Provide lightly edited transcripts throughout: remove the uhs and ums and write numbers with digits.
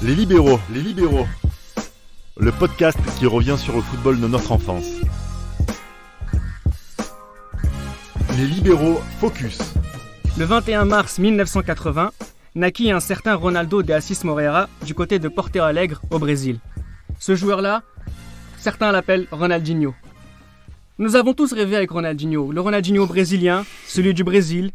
Les libéraux, le podcast qui revient sur le football de notre enfance. Les libéraux focus. Le 21 mars 1980, naquit un certain Ronaldo de Assis Moreira du côté de Porto Alegre au Brésil. Ce joueur-là, certains l'appellent Ronaldinho. Nous avons tous rêvé avec Ronaldinho, le Ronaldinho brésilien, celui du Brésil,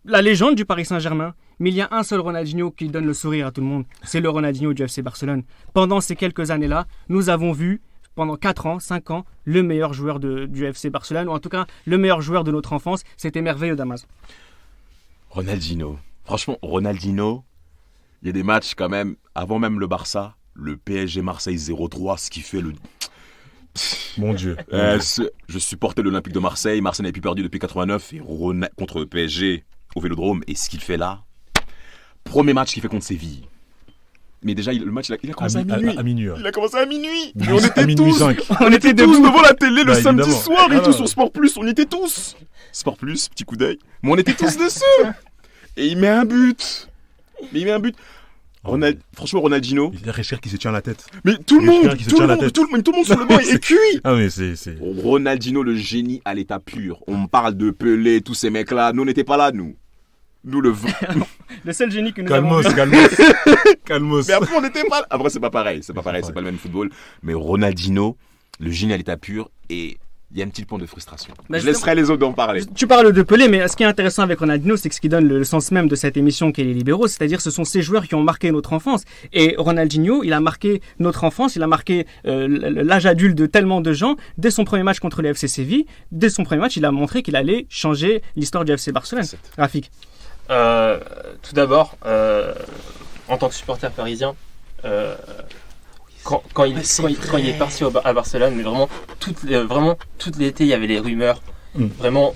la légende du Paris Saint-Germain. Mais il y a un seul Ronaldinho qui donne le sourire à tout le monde, c'est le Ronaldinho du FC Barcelone. Pendant ces quelques années-là, nous avons vu, pendant 4 ans, 5 ans, le meilleur joueur du FC Barcelone, ou en tout cas, le meilleur joueur de notre enfance. C'était merveilleux, Damas. Ronaldinho. Franchement, Ronaldinho, il y a des matchs quand même, avant même le Barça, le PSG Marseille 0-3, ce qui fait le... Mon Dieu. Je supportais l'Olympique de Marseille, Marseille n'avait plus perdu depuis 89, et contre le PSG au Vélodrome, et ce qu'il fait là, premier match qu'il fait contre Séville. Mais déjà, le match, il a commencé à minuit. À minuit. Il a commencé à minuit. Mais on était tous, on était tous devant la télé le samedi évidemment. soir et tout sur Sport Plus. On y était tous. Sport Plus, petit coup d'œil. Mais on était tous dessus. Et il met un but. Franchement, Ronaldinho. Il y a Recher qui se tient la tête. Mais tout le monde sur le banc est cuit. Ah mais c'est... Ronaldinho, le génie à l'état pur. On parle de Pelé, tous ces mecs-là. Nous, on n'était pas là, nous. Nous, le seul génie que nous avons vu. Calmos. Mais après, on n'était pas là. Après, c'est pas pareil. C'est pas le même football. Mais Ronaldinho, le génie à l'état pur, et il y a un petit point de frustration. Je laisserai les autres en parler. Tu parles de Pelé, mais ce qui est intéressant avec Ronaldinho, c'est que ce qui donne le sens même de cette émission qu'est les libéraux, c'est-à-dire ce sont ces joueurs qui ont marqué notre enfance. Et Ronaldinho, il a marqué notre enfance, il a marqué l'âge adulte de tellement de gens. Dès son premier match contre le FC Séville, dès son premier match, il a montré qu'il allait changer l'histoire du FC Barcelone. Rafik. Tout d'abord, en tant que supporter parisien, quand il est parti à Barcelone, mais vraiment tout l'été il y avait les rumeurs. Vraiment,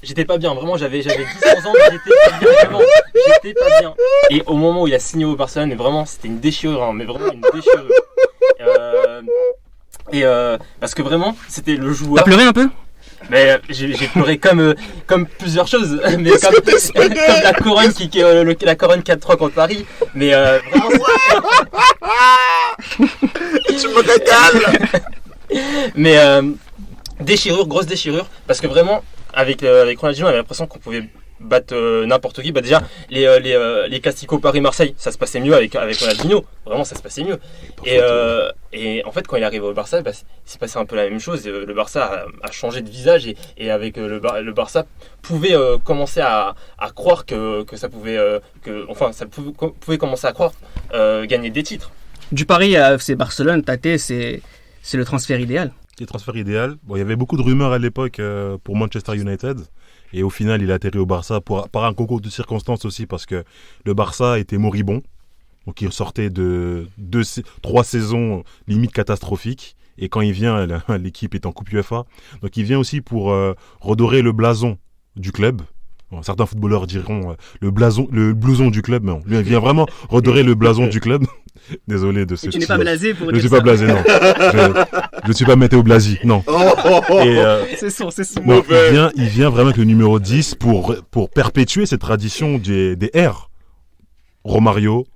j'étais pas bien. Vraiment, j'avais 10 ans, j'étais pas bien. Et au moment où il a signé au Barcelone, mais vraiment c'était une déchirure, hein, mais vraiment une déchirure. Parce que vraiment, c'était le joueur. T'as pleuré un peu? Mais j'ai pleuré comme plusieurs choses, mais comme la couronne la couronne 4-3 contre Paris, mais vraiment Tu me régales. Mais grosse déchirure, parce que vraiment avec Ronaldinho on avait l'impression qu'on pouvait battre n'importe qui. Bah déjà les classicos Paris-Marseille, ça se passait mieux avec Ronaldinho, vraiment ça se passait mieux. Et en fait quand il est arrivé au Barça, il s'est passé un peu la même chose. Le Barça a changé de visage, et avec le Barça pouvait commencer à croire que ça pouvait pouvait commencer à croire gagner des titres. Du Paris à FC Barcelone, Tate, c'est le transfert idéal. C'est le transfert idéal. Bon, il y avait beaucoup de rumeurs à l'époque pour Manchester United. Et au final, il a atterri au Barça par un concours de circonstances aussi, parce que le Barça était moribond. Donc il sortait de 3 saisons limite catastrophiques. Et quand il vient, l'équipe est en Coupe UEFA. Donc il vient aussi pour redorer le blason du club. Bon, certains footballeurs diront le blouson du club, mais non. Lui, il vient vraiment redorer le blason du club. Désolé de ce. Tu n'es pas blasé pour dire ça. Je ne suis pas blasé, non. Je ne suis pas Matteo Blasi, non. Et, c'est son non, il vient vraiment avec le numéro 10 pour perpétuer cette tradition des R. Romario,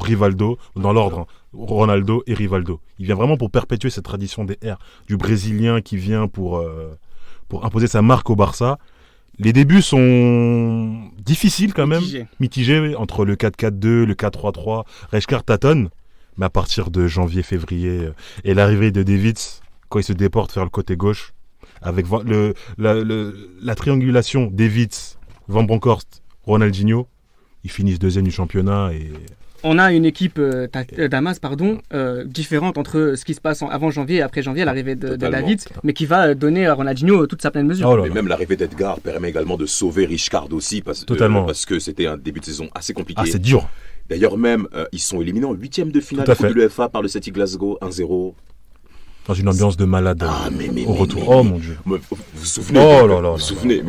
Rivaldo, dans l'ordre, hein. Ronaldo et Rivaldo. Il vient vraiment pour perpétuer cette tradition des R, du Brésilien qui vient pour imposer sa marque au Barça. Les débuts sont difficiles quand même, mitigés entre le 4-4-2, le 4-3-3. Rijkaard tâtonne, mais à partir de janvier-février et l'arrivée de Davids, quand il se déporte vers le côté gauche, avec la triangulation Davids, Van Bronckhorst, Ronaldinho, ils finissent deuxième du championnat. Et on a une équipe Damas, différente entre ce qui se passe avant janvier et après janvier, l'arrivée de David, mais qui va donner à Ronaldinho toute sa pleine mesure. Mais même l'arrivée d'Edgar permet également de sauver Rijkaard aussi, parce que c'était un début de saison assez compliqué. Ah, c'est dur. D'ailleurs même, ils sont éliminés en 8e de finale de l'UEFA par le Celtic Glasgow, 1-0. Dans une ambiance de malade au retour. Oh mon Dieu. Vous vous souvenez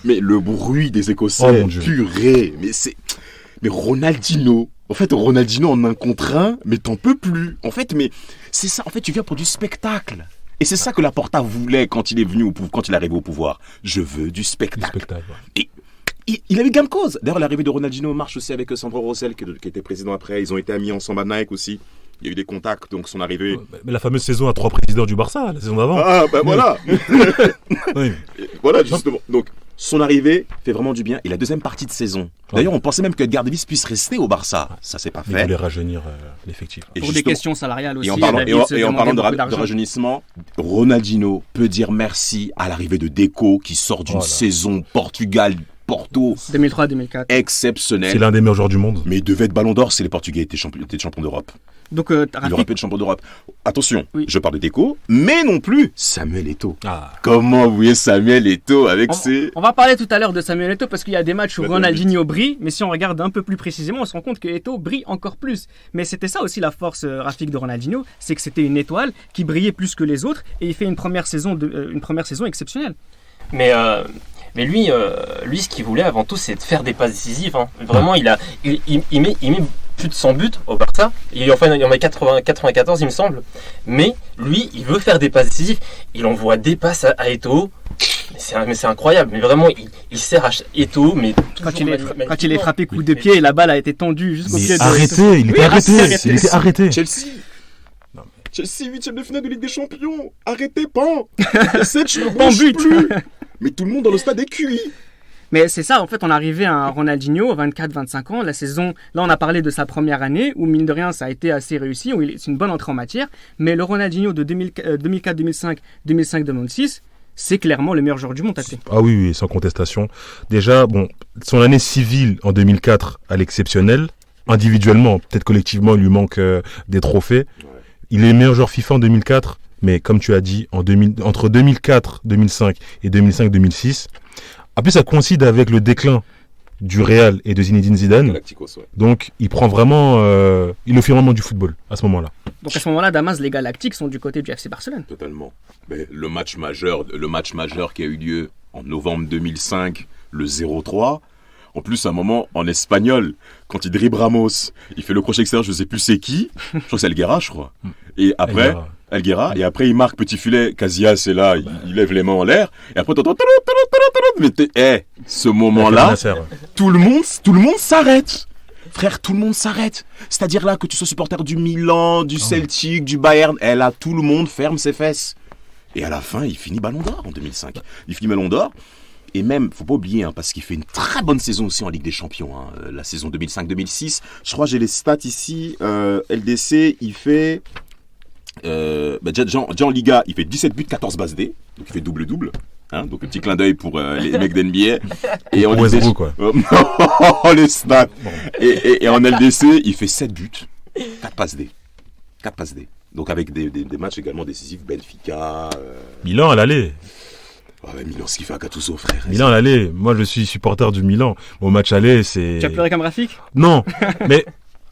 mais le bruit des Écossais, purée. Mais Ronaldinho, en 1 contre 1, mais t'en peux plus. En fait, mais c'est ça. En fait, tu viens pour du spectacle. Et c'est ça que Laporta voulait quand il est arrivé au pouvoir. Je veux du spectacle. Et il a eu gain de cause. D'ailleurs, l'arrivée de Ronaldinho marche aussi avec Sandro Rosell, qui était président après. Ils ont été amis ensemble à Nike aussi. Il y a eu des contacts, donc son arrivée... Mais la fameuse saison à 3 présidents du Barça, la saison d'avant. Ah, ben voilà. Oui. Voilà, justement. Donc, son arrivée fait vraiment du bien. Et la deuxième partie de saison. D'ailleurs, on pensait même que Edgar Davis puisse rester au Barça. Ça, c'est pas fait. Il voulait rajeunir l'effectif. Et Pour des questions salariales aussi. Et en parlant de rajeunissement, Ronaldinho peut dire merci à l'arrivée de Deco, qui sort d'une saison Portugal-Porto 2003-2004. exceptionnelle. C'est l'un des meilleurs joueurs du monde. Mais il devait être Ballon d'Or si les Portugais étaient champions d'Europe. Donc, Il aurait pu être champion d'Europe. Attention, je parle de Deco, mais non plus Samuel Eto'o. Comment vous voyez Samuel Eto'o avec ses... On va parler tout à l'heure de Samuel Eto'o parce qu'il y a des matchs où Ronaldinho brille, mais si on regarde un peu plus précisément, on se rend compte que Eto'o brille encore plus. Mais c'était ça aussi la force, Rafik, de Ronaldinho, c'est que c'était une étoile qui brillait plus que les autres et il fait une première saison exceptionnelle. Mais lui, ce qu'il voulait avant tout, c'est de faire des passes décisives. Hein. Vraiment, il met plus de 100 buts au Barça. Il en met 94, il me semble. Mais lui, il veut faire des passes décisives. Il envoie des passes à Eto'o. Mais c'est incroyable. Mais vraiment, il sert à Eto'o. Mais quand il est frappé coup de pied, la balle a été tendue jusqu'au pied de... Il était arrêté. Chelsea, 8ème de finale de Ligue des Champions. Arrêtez pas. 7, je ne bouge plus. Mais tout le monde dans le stade est cuit. Mais c'est ça, en fait, on arrivait à un Ronaldinho, 24-25 ans, la saison, là on a parlé de sa première année, où mine de rien ça a été assez réussi, où c'est une bonne entrée en matière, mais le Ronaldinho de 2004-2005, 2005-2006, c'est clairement le meilleur joueur du monde, Tate. Ah oui, sans contestation. Déjà, son année civile en 2004, elle est exceptionnelle. Individuellement, peut-être collectivement, il lui manque des trophées. Ouais. Il est le meilleur joueur FIFA en 2004, mais comme tu as dit, entre 2004, 2005 et 2005-2006, en plus, ça coïncide avec le déclin du Real et de Zinedine Zidane. Galacticos, ouais. Donc, il prend vraiment, il le fait vraiment du football à ce moment-là. Donc à ce moment-là, Damas, les Galactiques sont du côté du FC Barcelone. Totalement. Mais le match majeur qui a eu lieu en novembre 2005, le 0-3. En plus, à un moment, en espagnol, quand il dribble Ramos, il fait le crochet extérieur, je ne sais plus c'est qui. Je crois que c'est Elguera, je crois. Et après, Elguera. Et après, il marque petit filet. Casillas est là, il lève les mains en l'air. Et après, mais ce moment-là, tout le monde s'arrête. Frère, tout le monde s'arrête. C'est-à-dire là, que tu sois supporter du Milan, du Celtic, du Bayern, là, tout le monde ferme ses fesses. Et à la fin, il finit Ballon d'Or en 2005. Il finit Ballon d'Or. Et même, faut pas oublier, parce qu'il fait une très bonne saison aussi en Ligue des Champions, la saison 2005-2006. Je crois que j'ai les stats ici. LDC, il fait... déjà en Liga, il fait 17 buts, 14 passes D. Donc il fait double-double. Donc un petit clin d'œil pour les mecs d'NBA. Et en Westbrook, quoi. Les stats. Et en LDC, il fait 7 buts, 4 passes D. 4 passes D. Donc avec des matchs également décisifs, Benfica... Milan à l'aller. Ouais, Milan, ce qu'il fait à Gattuso, frère. Milan à l'aller. Moi, je suis supporter du Milan. Au match aller, c'est... Tu as pleuré comme Rafik ? Non, mais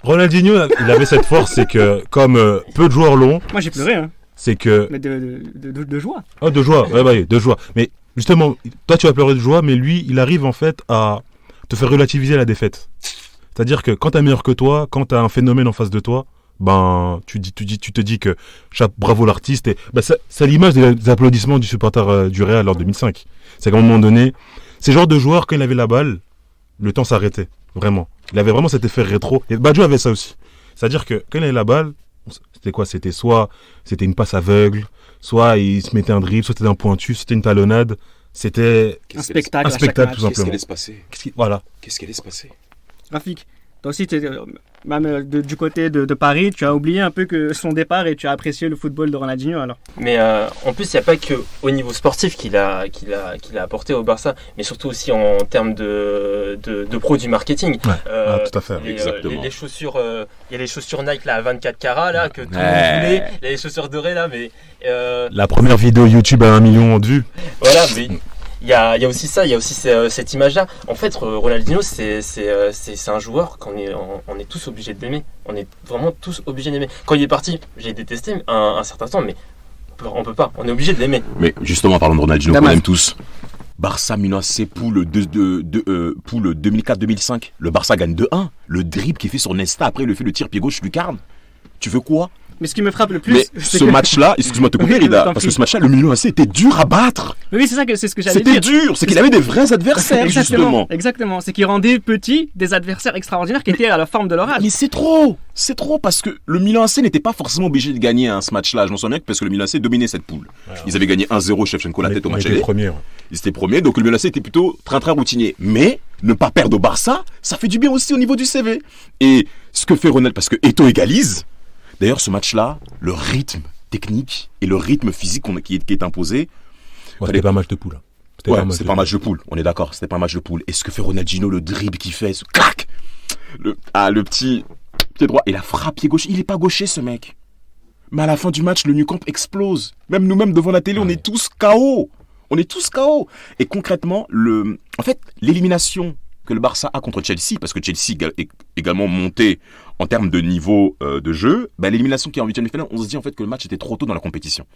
Ronaldinho, il avait cette force, c'est que comme peu de joueurs l'ont... Moi, j'ai pleuré, hein. C'est que... Mais de joie. Oh, de joie, ouais, de joie. Mais justement, toi, tu vas pleurer de joie, mais lui, il arrive en fait à te faire relativiser la défaite. C'est-à-dire que quand t'es meilleur que toi, quand t'as un phénomène en face de toi, tu te dis que bravo l'artiste. Et c'est l'image des applaudissements du supporter du Real en 2005. C'est qu'à un moment donné, c'est le genre de joueur, quand il avait la balle, le temps s'arrêtait. Vraiment. Il avait vraiment cet effet rétro. Et Baggio avait ça aussi. C'est-à-dire que quand il avait la balle, c'était quoi ? C'était une passe aveugle, soit il se mettait un dribble, soit c'était un pointu, c'était une talonnade. C'était un spectacle tout simplement. Qu'est-ce qu'elle allait se passer ? Qu'est-ce qu'elle allait se passer ? Rafik, toi aussi, même du côté de Paris, tu as oublié un peu que son départ et tu as apprécié le football de Ronaldinho alors. Mais en plus, il n'y a pas qu'au niveau sportif qu'il a apporté au Barça, mais surtout aussi en termes de produits marketing. Ouais, tout à fait. Exactement. Les chaussures, il y a les chaussures Nike là, à 24 carats là, que tout le monde voulait. Il y a les chaussures dorées là, mais... La première vidéo YouTube à 1 million de vues. Voilà, mais... Il y a aussi ça, il y a aussi cette image-là. En fait, Ronaldinho, c'est un joueur qu'on on est tous obligés d'aimer. On est vraiment tous obligés d'aimer. Quand il est parti, j'ai détesté un certain temps, mais on peut pas. On est obligé de l'aimer. Mais justement, parlons de Ronaldinho, qu'on aime tous. Barça Milan AC poule 2004-2005. Le Barça gagne 2-1. Le dribble qu'il fait sur Nesta, après il fait le tir pied gauche lucarne. Tu veux quoi ? Mais ce qui me frappe le plus, Mais ce match-là, excuse-moi de te couper, Rida, parce que ce match-là, le Milan AC était dur à battre. Oui, c'est ce que j'allais dire. C'était dur, c'est qu'il avait des vrais adversaires, justement. Exactement, c'est qu'il rendait petits des adversaires extraordinaires qui étaient à la forme de leur âge. Mais c'est trop parce que le Milan AC n'était pas forcément obligé de gagner ce match-là. Je m'en souviens parce que le Milan AC dominait cette poule. Ouais, ils avaient gagné 1-0, Shevchenko la tête au match aller. Ils étaient premiers, donc le Milan AC était plutôt train-train routinier. Mais ne pas perdre au Barça, ça fait du bien aussi au niveau du CV. Et ce que fait Ronald, parce que Eto'o égalise. D'ailleurs, ce match-là, le rythme technique et le rythme physique qui est imposé. C'était pas un match de poule. C'était pas un match de poule. On est d'accord, c'était pas un match de poule. Et ce que fait Ronaldinho, le dribble qu'il fait, ce clac, le petit pied droit et la frappe pied gauche. Il est pas gaucher, ce mec. Mais à la fin du match, le Nou Camp explose. Même nous-mêmes devant la télé, on est tous KO. Et concrètement, en fait, l'élimination que le Barça a contre Chelsea, parce que Chelsea est également monté en termes de niveau de jeu, l'élimination qui est en huitième de finale, on se dit en fait que le match était trop tôt dans la compétition.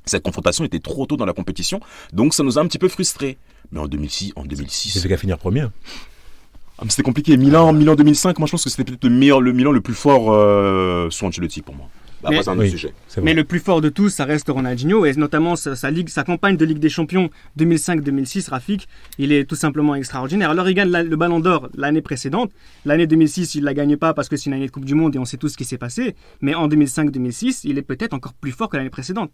Cette confrontation était trop tôt dans la compétition, donc ça nous a un petit peu frustrés. Mais en 2006... C'est fait qu'à finir premier. C'était compliqué. Milan 2005, moi je pense que c'était peut-être le Milan le plus fort sous Ancelotti pour moi. Après, c'est un autre sujet. Mais le plus fort de tous, ça reste Ronaldinho, et notamment sa campagne de Ligue des Champions 2005-2006, Rafik, il est tout simplement extraordinaire. Alors il gagne le Ballon d'Or l'année précédente. L'année 2006, il ne la gagne pas parce que c'est une année de Coupe du Monde et on sait tout ce qui s'est passé. Mais en 2005-2006, il est peut-être encore plus fort que l'année précédente.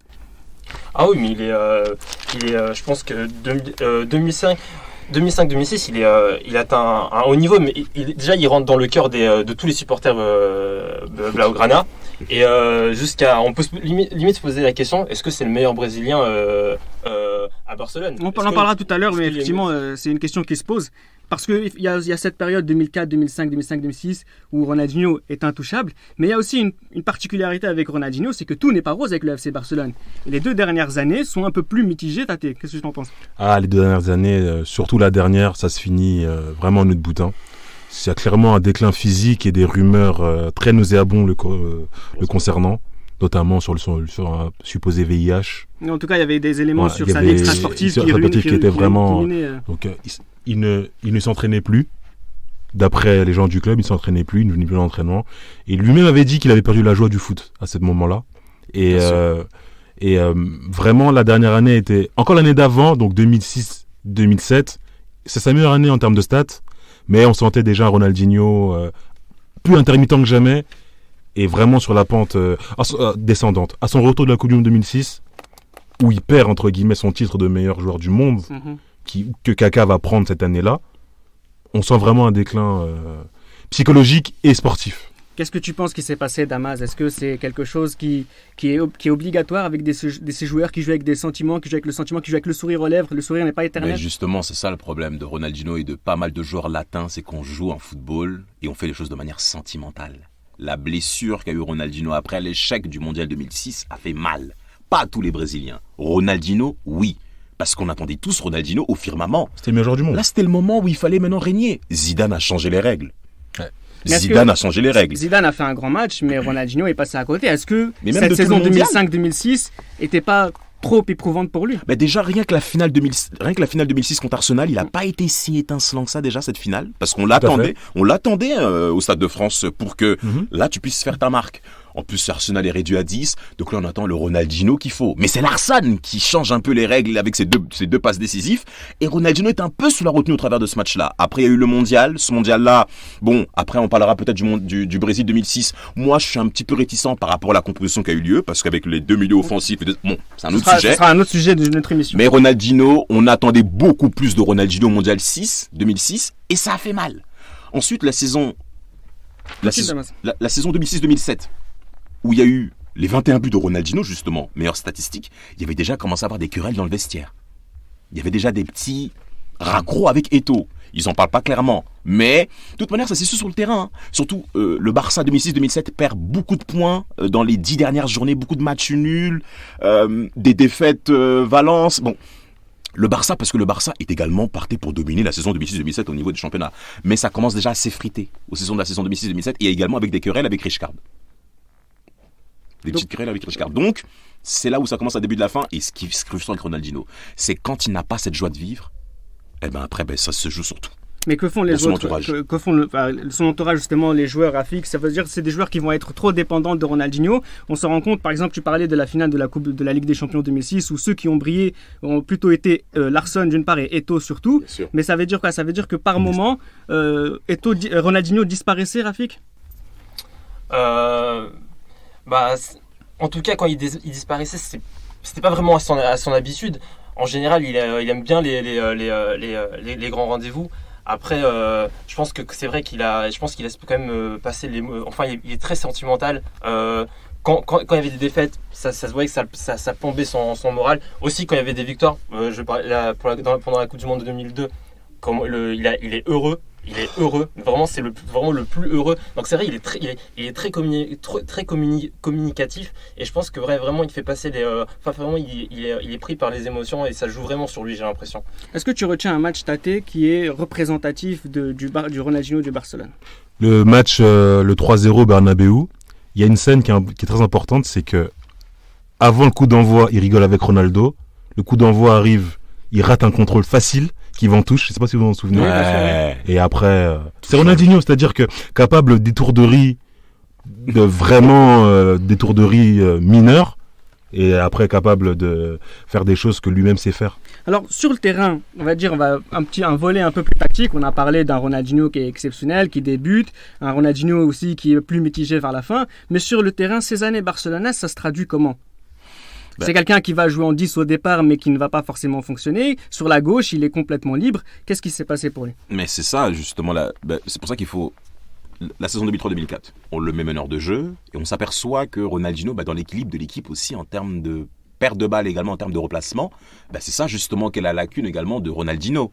Ah oui, mais il est je pense que 2005-2006, il atteint un haut niveau, mais déjà il rentre dans le cœur de tous les supporters Blaugrana. Et on peut limite se poser la question, est-ce que c'est le meilleur Brésilien à Barcelone? On en parlera tout à l'heure, mais effectivement, c'est une question qui se pose. Parce qu'il y a cette période 2004, 2005, 2006 où Ronaldinho est intouchable. Mais il y a aussi une particularité avec Ronaldinho, c'est que tout n'est pas rose avec le FC Barcelone. Et les 2 dernières années sont un peu plus mitigées. Tate, qu'est-ce que tu en penses? Les 2 dernières années, surtout la dernière, ça se finit vraiment en nœud de boutin. Il y a clairement un déclin physique et des rumeurs très nauséabonds le concernant, notamment sur un supposé VIH. En tout cas, il y avait des éléments sur sa vie extrasportive qui étaient vraiment... Donc, il ne s'entraînait plus. D'après les gens du club, il ne s'entraînait plus, il ne venait plus à l'entraînement. Et lui-même avait dit qu'il avait perdu la joie du foot à ce moment-là. Et vraiment, la dernière année était... Encore l'année d'avant, donc 2006-2007, c'est sa meilleure année en termes de stats. Mais on sentait déjà un Ronaldinho plus intermittent que jamais et vraiment sur la pente descendante. À son retour de la Coupe du Monde 2006, où il perd entre guillemets son titre de meilleur joueur du monde, que Kaka va prendre cette année-là, on sent vraiment un déclin psychologique et sportif. Qu'est-ce que tu penses qui s'est passé, Damas? Est-ce que c'est quelque chose qui est obligatoire avec ces joueurs qui jouent avec des sentiments, qui jouent avec le sentiment, qui jouent avec le sourire aux lèvres? Le sourire n'est pas éternel. Mais justement, c'est ça le problème de Ronaldinho et de pas mal de joueurs latins, c'est qu'on joue en football et on fait les choses de manière sentimentale. La blessure qu'a eu Ronaldinho après l'échec du Mondial 2006 a fait mal. Pas à tous les Brésiliens. Ronaldinho, oui. Parce qu'on attendait tous Ronaldinho au firmament. C'était le meilleur joueur du monde. Là, c'était le moment où il fallait maintenant régner. Zidane a changé les règles. Ouais. Zidane a changé les règles. Zidane a fait un grand match, mais Ronaldinho est passé à côté. Est-ce que cette saison 2005-2006 n'était pas trop éprouvante pour lui? Déjà, rien que la finale 2006 contre Arsenal, il n'a pas été si étincelant que ça déjà, cette finale. Parce qu'on l'attendait au Stade de France pour que là, tu puisses faire ta marque. En plus, Arsenal est réduit à 10, donc là on attend le Ronaldinho qu'il faut. Mais c'est Larsane qui change un peu les règles avec ses deux passes décisives. Et Ronaldinho est un peu sous la retenue au travers de ce match-là. Après, il y a eu le mondial. Ce mondial-là, après on parlera peut-être du Brésil 2006. Moi, je suis un petit peu réticent par rapport à la composition qui a eu lieu, parce qu'avec les 2 milieux offensifs, c'est un autre sujet. Ce sera un autre sujet de notre émission. Mais Ronaldinho, on attendait beaucoup plus de Ronaldinho au mondial 2006, et ça a fait mal. Ensuite, la saison 2006-2007. Où il y a eu les 21 buts de Ronaldinho, justement, meilleure statistique, il y avait déjà commencé à avoir des querelles dans le vestiaire. Il y avait déjà des petits raccrocs avec Eto'o. Ils n'en parlent pas clairement. Mais, de toute manière, ça s'est su sur le terrain. Surtout, le Barça 2006-2007 perd beaucoup de points dans les 10 dernières journées, beaucoup de matchs nuls, des défaites Valence. Le Barça, parce que le Barça est également parti pour dominer la saison 2006-2007 au niveau du championnat. Mais ça commence déjà à s'effriter aux saisons de la saison 2006-2007 et également avec des querelles avec Rijkaard. Petites querelles avec Rijkaard. Donc, c'est là où ça commence à début de la fin. Et ce qui est frustrant avec Ronaldinho, c'est quand il n'a pas cette joie de vivre, après, ça se joue sur tout. Mais que font les son autres entourage. que font son entourage, justement, les joueurs, Rafik? Ça veut dire que c'est des joueurs qui vont être trop dépendants de Ronaldinho. On se rend compte, par exemple, tu parlais de la finale de la Coupe de la Ligue des Champions 2006, où ceux qui ont brillé ont plutôt été Larsson d'une part et Eto'o surtout. Bien sûr. Mais ça veut dire quoi? Ça veut dire que par moment, Ronaldinho disparaissait, Rafik? En tout cas, quand il disparaissait, c'était pas vraiment à son habitude. En général, il aime bien les grands rendez-vous. Après, je pense que c'est vrai qu'il laisse quand même passer les mots. Enfin, il est très sentimental. Quand il y avait des défaites, ça se voyait que ça plombait son moral. Aussi, quand il y avait des victoires, pendant la Coupe du Monde de 2002, il est heureux. Il est heureux, vraiment c'est vraiment le plus heureux. Donc c'est vrai, il est très communicatif et je pense que vraiment il fait passer vraiment il est pris par les émotions et ça joue vraiment sur lui, j'ai l'impression. Est-ce que tu retiens un match Tate qui est représentatif du Ronaldinho du Barcelone? Le match, le 3-0 Bernabéu, il y a une scène qui est très importante, c'est que avant le coup d'envoi, il rigole avec Ronaldo. Le coup d'envoi arrive, il rate un contrôle facile qui va en touche, je sais pas si vous vous en souvenez. Ouais. Et après, c'est Ronaldinho, c'est-à-dire que capable d'étourderie, de vraiment d'étourderie mineure, et après capable de faire des choses que lui-même sait faire. Alors sur le terrain, on va un volet un peu plus tactique. On a parlé d'un Ronaldinho qui est exceptionnel, qui débute, un Ronaldinho aussi qui est plus mitigé vers la fin. Mais sur le terrain, ces années barcelonaises, ça se traduit comment? C'est quelqu'un qui va jouer en 10 au départ, mais qui ne va pas forcément fonctionner. Sur la gauche, il est complètement libre. Qu'est-ce qui s'est passé pour lui? Mais c'est ça, justement, c'est pour ça qu'il faut... La saison 2003-2004, on le met meneur de jeu, et on s'aperçoit que Ronaldinho, dans l'équilibre de l'équipe aussi, en termes de perte de balle, également en termes de replacement, c'est ça justement qu'est la lacune également de Ronaldinho.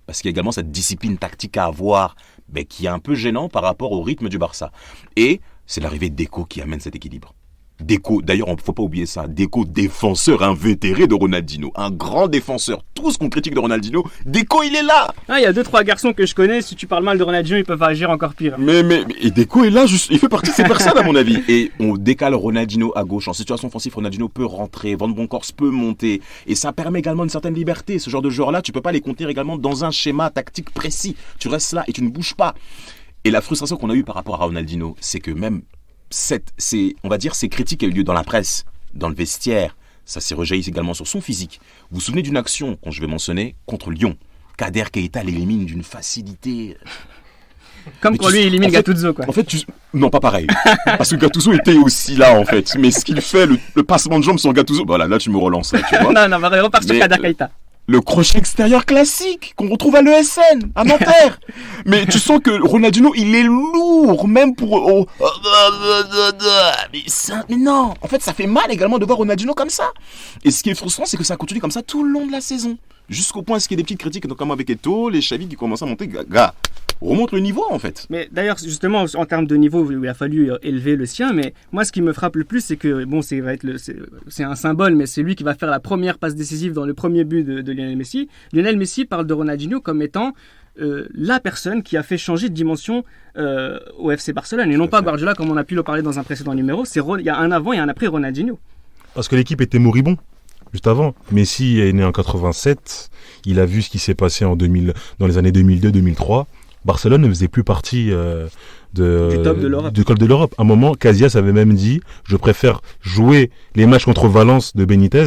Parce qu'il y a également cette discipline tactique à avoir, qui est un peu gênant par rapport au rythme du Barça. Et c'est l'arrivée de Deco qui amène cet équilibre. Deco, d'ailleurs, il ne faut pas oublier ça. Deco, défenseur invétéré de Ronaldinho. Un grand défenseur. Tout ce qu'on critique de Ronaldinho, Deco, il est là. Il y a 2-3 garçons que je connais. Si tu parles mal de Ronaldinho, ils peuvent agir encore pire. Mais et Deco est là, il fait partie de ces personnes, à mon avis. Et on décale Ronaldinho à gauche. En situation offensive, Ronaldinho peut rentrer. Van Bronckhorst peut monter. Et ça permet également une certaine liberté. Ce genre de joueurs-là, tu ne peux pas les contenir également dans un schéma tactique précis. Tu restes là et tu ne bouges pas. Et la frustration qu'on a eue par rapport à Ronaldinho, c'est que même... ces critiques ont eu lieu dans la presse, dans le vestiaire, ça s'est rejailli également sur son physique. Vous vous souvenez d'une action, quand je vais mentionner, contre Lyon, Kader Keita l'élimine d'une facilité... Comme quand lui élimine Gattuso, quoi. En fait, non, pas pareil. Parce que Gattuso était aussi là, en fait. Mais ce qu'il fait, le passement de jambes sur Gattuso, voilà, là tu me relances, là, tu vois. non, on repart sur Kader Keita. Le crochet extérieur classique qu'on retrouve à l'ESN, à Nanterre. Mais tu sens que Ronaldinho, il est lourd, même pour... Mais non, en fait, ça fait mal également de voir Ronaldinho comme ça. Et ce qui est frustrant, c'est que ça continue comme ça tout le long de la saison. Jusqu'au point, qu'il y a des petites critiques, notamment avec Eto'o, les Xavi qui commencent à monter. Gars, remonte le niveau, en fait. Mais d'ailleurs, justement, en termes de niveau, il a fallu élever le sien. Mais moi, ce qui me frappe le plus, c'est que, bon, c'est un symbole, mais c'est lui qui va faire la première passe décisive dans le premier but de Lionel Messi. Lionel Messi parle de Ronaldinho comme étant la personne qui a fait changer de dimension au FC Barcelone. Et non pas Guardiola, comme on a pu le parler dans un précédent numéro. Il y a un avant et un après Ronaldinho. Parce que l'équipe était moribond. Juste avant, Messi est né en 87, il a vu ce qui s'est passé dans les années 2002-2003. Barcelone ne faisait plus partie du top de l'Europe. À un moment, Casillas avait même dit « Je préfère jouer les matchs contre Valence de Benitez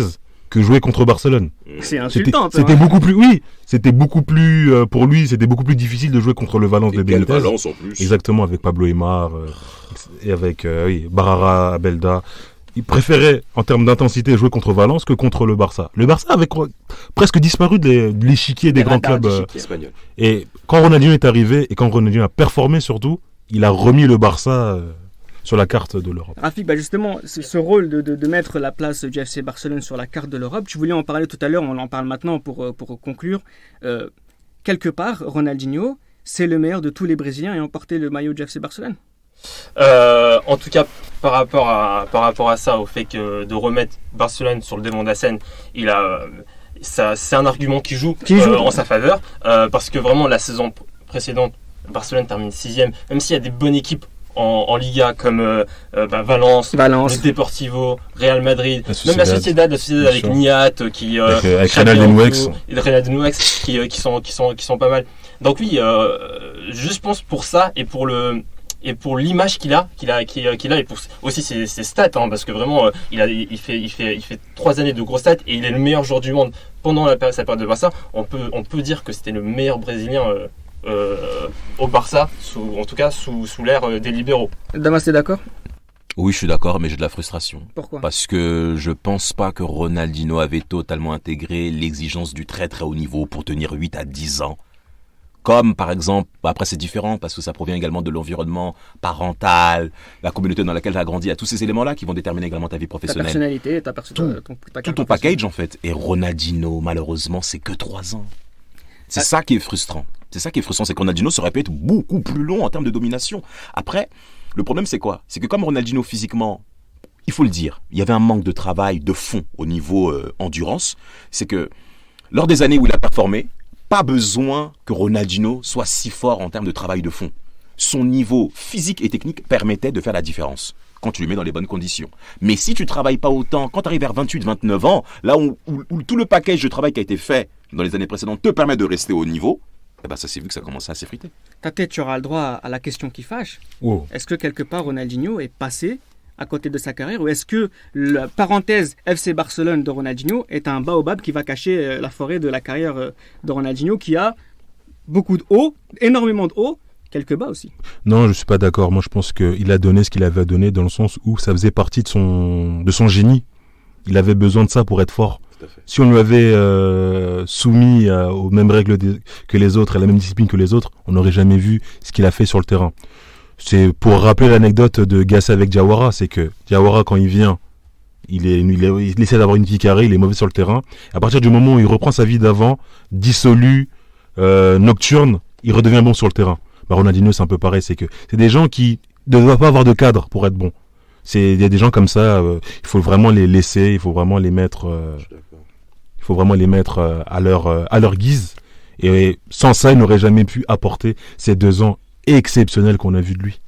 que jouer contre Barcelone. » C'est insultant. C'était beaucoup plus, pour lui, c'était beaucoup plus difficile de jouer contre le Valence de Benitez. Valence en plus. Exactement, avec Pablo Aimar et avec Barara, Abelda. Il préférait, en termes d'intensité, jouer contre Valence que contre le Barça. Le Barça avait presque disparu de l'échiquier des grands clubs espagnols. Et quand Ronaldinho est arrivé, et quand Ronaldinho a performé surtout, il a remis le Barça sur la carte de l'Europe. Rafik, justement, ce rôle de mettre la place du FC Barcelone sur la carte de l'Europe, tu voulais en parler tout à l'heure, on en parle maintenant pour conclure. Quelque part, Ronaldinho, c'est le meilleur de tous les Brésiliens ayant porté le maillot du FC Barcelone. En tout cas, par rapport à ça, au fait que de remettre Barcelone sur le devant de la scène, c'est un argument qui joue en sa faveur, parce que vraiment la saison précédente, Barcelone termine 6e, même s'il y a des bonnes équipes en Liga comme Valence, le Deportivo, Real Madrid, même la Sociedad avec Niat avec Reynald Denouex qui sont pas mal. Donc oui, je pense pour ça et pour l'image qu'il a et pour aussi ses stats, hein, parce que vraiment il fait 3 années de grosses stats et il est le meilleur joueur du monde pendant sa période de Barça. On peut dire que c'était le meilleur Brésilien au Barça, en tout cas sous l'ère des libéraux. Damas, t'es d'accord? Oui, je suis d'accord, mais j'ai de la frustration. Pourquoi? Parce que je pense pas que Ronaldinho avait totalement intégré l'exigence du très très haut niveau pour tenir 8 à 10 ans. Comme par exemple, après c'est différent parce que ça provient également de l'environnement parental, la communauté dans laquelle tu as grandi, il y a tous ces éléments-là qui vont déterminer également ta vie professionnelle. Ta personnalité, tout ton package en fait. Et Ronaldinho, malheureusement, c'est que 3 ans. C'est ça qui est frustrant. C'est que Ronaldinho, ça aurait pu être beaucoup plus long en termes de domination. Après, le problème c'est quoi? C'est que comme Ronaldinho physiquement, il faut le dire, il y avait un manque de travail de fond au niveau endurance. C'est que lors des années où il a performé, pas besoin que Ronaldinho soit si fort en termes de travail de fond. Son niveau physique et technique permettait de faire la différence quand tu le mets dans les bonnes conditions. Mais si tu travailles pas autant, quand tu arrives vers 28-29 ans, là où tout le package de travail qui a été fait dans les années précédentes te permet de rester au niveau, eh ben ça s'est vu que ça commençait à s'effriter. Tate, tu auras le droit à la question qui fâche. Oh. Est-ce que quelque part Ronaldinho est passé à côté de sa carrière, ou est-ce que la parenthèse FC Barcelone de Ronaldinho est un baobab qui va cacher la forêt de la carrière de Ronaldinho, qui a beaucoup de hauts, énormément de hauts, quelques bas aussi? Non, je suis pas d'accord. Moi, je pense qu'il a donné ce qu'il avait à donner dans le sens où ça faisait partie de son génie. Il avait besoin de ça pour être fort. Si on lui avait soumis aux mêmes règles que les autres, à la même discipline que les autres, on n'aurait jamais vu ce qu'il a fait sur le terrain. C'est pour rappeler l'anecdote de Gassé avec Diawara, c'est que Diawara, quand il vient, il essaie d'avoir une vie carrée, il est mauvais sur le terrain. À partir du moment où il reprend sa vie d'avant, dissolu, nocturne, il redevient bon sur le terrain. Ronaldinho, c'est un peu pareil, c'est des gens qui ne doivent pas avoir de cadre pour être bons. Il y a des gens comme ça, il faut vraiment les laisser, il faut vraiment les mettre, à leur guise. Et sans ça, il n'aurait jamais pu apporter ces 2 ans exceptionnels qu'on a vus de lui.